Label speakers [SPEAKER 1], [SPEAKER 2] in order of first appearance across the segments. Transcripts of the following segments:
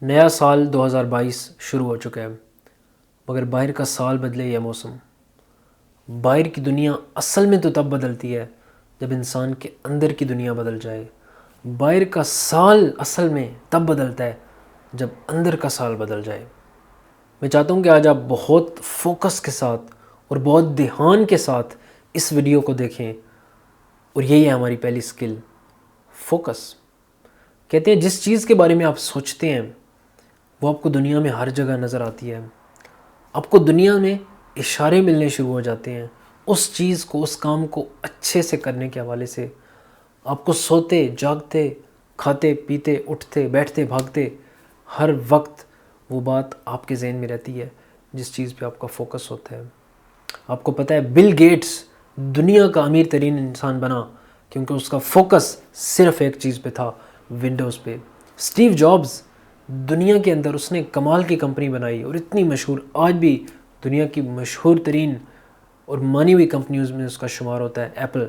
[SPEAKER 1] نیا سال 2022 شروع ہو چکا ہے، مگر باہر کا سال بدلے یا موسم، باہر کی دنیا اصل میں تو تب بدلتی ہے جب انسان کے اندر کی دنیا بدل جائے۔ باہر کا سال اصل میں تب بدلتا ہے جب اندر کا سال بدل جائے۔ میں چاہتا ہوں کہ آج آپ بہت فوکس کے ساتھ اور بہت دھیان کے ساتھ اس ویڈیو کو دیکھیں، اور یہی ہے ہماری پہلی سکل، فوکس۔ کہتے ہیں جس چیز کے بارے میں آپ سوچتے ہیں وہ آپ کو دنیا میں ہر جگہ نظر آتی ہے۔ آپ کو دنیا میں اشارے ملنے شروع ہو جاتے ہیں اس چیز کو، اس کام کو اچھے سے کرنے کے حوالے سے۔ آپ کو سوتے، جاگتے، کھاتے، پیتے، اٹھتے، بیٹھتے، بھاگتے، ہر وقت وہ بات آپ کے ذہن میں رہتی ہے جس چیز پہ آپ کا فوکس ہوتا ہے۔ آپ کو پتہ ہے بل گیٹس دنیا کا امیر ترین انسان بنا کیونکہ اس کا فوکس صرف ایک چیز پہ تھا، ونڈوز پہ۔ اسٹیو جابز دنیا کے اندر اس نے کمال کی کمپنی بنائی اور اتنی مشہور، آج بھی دنیا کی مشہور ترین اور مانی ہوئی کمپنیز میں اس کا شمار ہوتا ہے، ایپل۔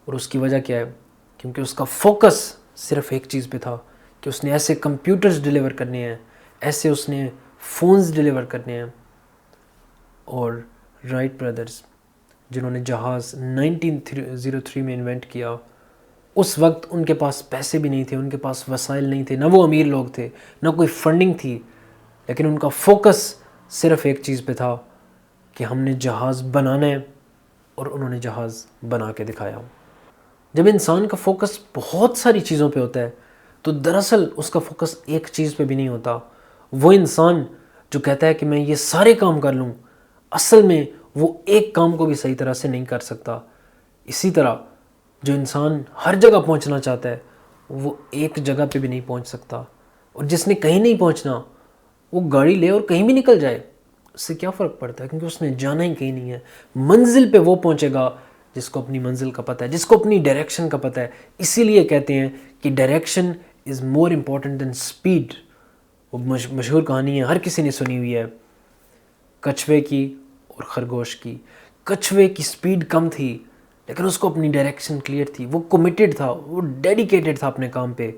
[SPEAKER 1] اور اس کی وجہ کیا ہے؟ کیونکہ اس کا فوکس صرف ایک چیز پہ تھا کہ اس نے ایسے کمپیوٹرز ڈیلیور کرنے ہیں، ایسے اس نے فونز ڈیلیور کرنے ہیں۔ اور رائٹ بردرز جنہوں نے جہاز 1903 میں انوینٹ کیا، اس وقت ان کے پاس پیسے بھی نہیں تھے، ان کے پاس وسائل نہیں تھے، نہ وہ امیر لوگ تھے، نہ کوئی فنڈنگ تھی، لیکن ان کا فوکس صرف ایک چیز پہ تھا کہ ہم نے جہاز بنانا ہے، اور انہوں نے جہاز بنا کے دکھایا۔ جب انسان کا فوکس بہت ساری چیزوں پہ ہوتا ہے تو دراصل اس کا فوکس ایک چیز پہ بھی نہیں ہوتا۔ وہ انسان جو کہتا ہے کہ میں یہ سارے کام کر لوں، اصل میں وہ ایک کام کو بھی صحیح طرح سے نہیں کر سکتا۔ اسی طرح جو انسان ہر جگہ پہنچنا چاہتا ہے وہ ایک جگہ پہ بھی نہیں پہنچ سکتا، اور جس نے کہیں نہیں پہنچنا وہ گاڑی لے اور کہیں بھی نکل جائے، اس سے کیا فرق پڑتا ہے؟ کیونکہ اس نے جانا ہی کہیں نہیں ہے۔ منزل پہ وہ پہنچے گا جس کو اپنی منزل کا پتہ ہے، جس کو اپنی ڈائریکشن کا پتہ ہے۔ اسی لیے کہتے ہیں کہ direction is more important than speed. وہ مشہور کہانی ہے، ہر کسی نے سنی ہوئی ہے، کچھوے کی اور خرگوش کی۔ کچھوے کی سپیڈ کم تھی لیکن اس کو اپنی ڈائریکشن کلیئر تھی، وہ کمیٹڈ تھا، وہ ڈیڈیکیٹڈ تھا اپنے کام پہ،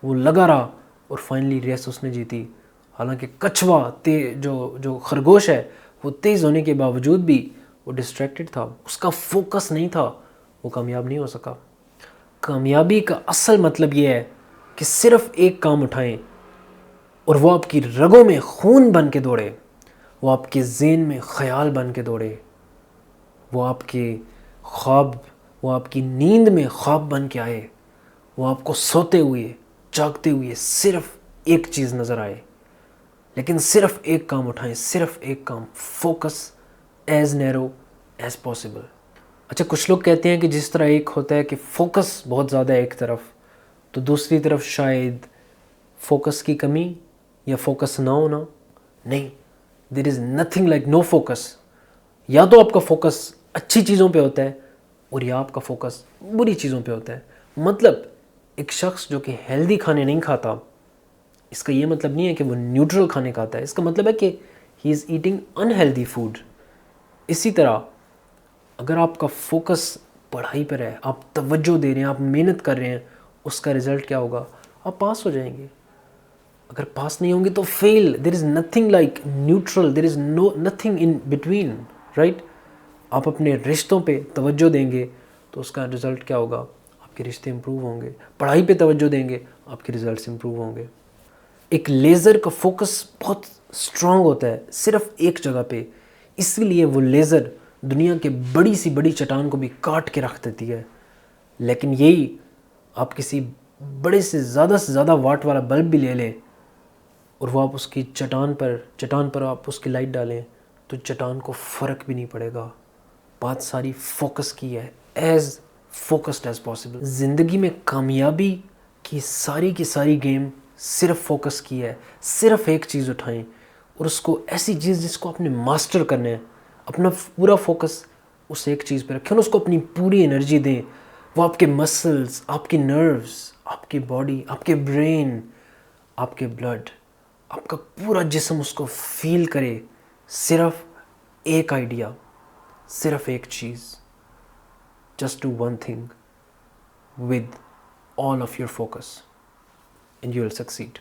[SPEAKER 1] وہ لگا رہا اور فائنلی ریس اس نے جیتی۔ حالانکہ کچھوا جو خرگوش ہے وہ تیز ہونے کے باوجود بھی وہ ڈسٹریکٹڈ تھا، اس کا فوکس نہیں تھا، وہ کامیاب نہیں ہو سکا۔ کامیابی کا اصل مطلب یہ ہے کہ صرف ایک کام اٹھائیں اور وہ آپ کی رگوں میں خون بن کے دوڑے، وہ آپ کے ذہن میں خیال بن کے دوڑے، وہ آپ کے خواب، وہ آپ کی نیند میں خواب بن کے آئے، وہ آپ کو سوتے ہوئے، جاگتے ہوئے صرف ایک چیز نظر آئے۔ لیکن صرف ایک کام اٹھائیں، صرف ایک کام، فوکس ایز نیرو ایز پاسبل۔ اچھا، کچھ لوگ کہتے ہیں کہ جس طرح ایک ہوتا ہے کہ فوکس بہت زیادہ ہے ایک طرف، تو دوسری طرف شاید فوکس کی کمی یا فوکس نہ ہونا۔ نہیں، there is nothing like no focus. یا تو آپ کا فوکس اچھی چیزوں پہ ہوتا ہے اور یا آپ کا فوکس بری چیزوں پہ ہوتا ہے۔ مطلب ایک شخص جو کہ ہیلدی کھانے نہیں کھاتا، اس کا یہ مطلب نہیں ہے کہ وہ نیوٹرل کھانے کھاتا ہے، اس کا مطلب ہے کہ ہی از ایٹنگ انہیلدی فوڈ۔ اسی طرح اگر آپ کا فوکس پڑھائی پر ہے، آپ توجہ دے رہے ہیں، آپ محنت کر رہے ہیں، اس کا رزلٹ کیا ہوگا؟ آپ پاس ہو جائیں گے۔ اگر پاس نہیں ہوں گے تو fail. There is nothing like neutral, there is nothing in between, right? آپ اپنے رشتوں پہ توجہ دیں گے تو اس کا رزلٹ کیا ہوگا؟ آپ کے رشتے امپروو ہوں گے۔ پڑھائی پہ توجہ دیں گے، آپ کے رزلٹس امپروو ہوں گے۔ ایک لیزر کا فوکس بہت اسٹرانگ ہوتا ہے صرف ایک جگہ پہ، اس لیے وہ لیزر دنیا کے بڑی سی بڑی چٹان کو بھی کاٹ کے رکھ دیتی ہے۔ لیکن یہی آپ کسی بڑے سے زیادہ واٹ والا بلب بھی لے لیں اور وہ آپ اس کی چٹان پر آپ اس کی لائٹ ڈالیں تو چٹان کو فرق بھی نہیں پڑے گا۔ بات ساری فوکس کی ہے، ایز فوکسڈ ایز پاسبل۔ زندگی میں کامیابی کی ساری گیم صرف فوکس کی ہے۔ صرف ایک چیز اٹھائیں اور اس کو، ایسی چیز جس کو آپ نے ماسٹر کرنا ہے، اپنا پورا فوکس اس ایک چیز پہ رکھیں اور اس کو اپنی پوری انرجی دیں۔ وہ آپ کے مسلز، آپ کی نروز، آپ کی باڈی، آپ کے برین، آپ کے بلڈ، آپ کا پورا جسم اس کو فیل کرے۔ صرف ایک آئیڈیا، صرف ایک چیز، just do one thing with all of your focus and you will succeed.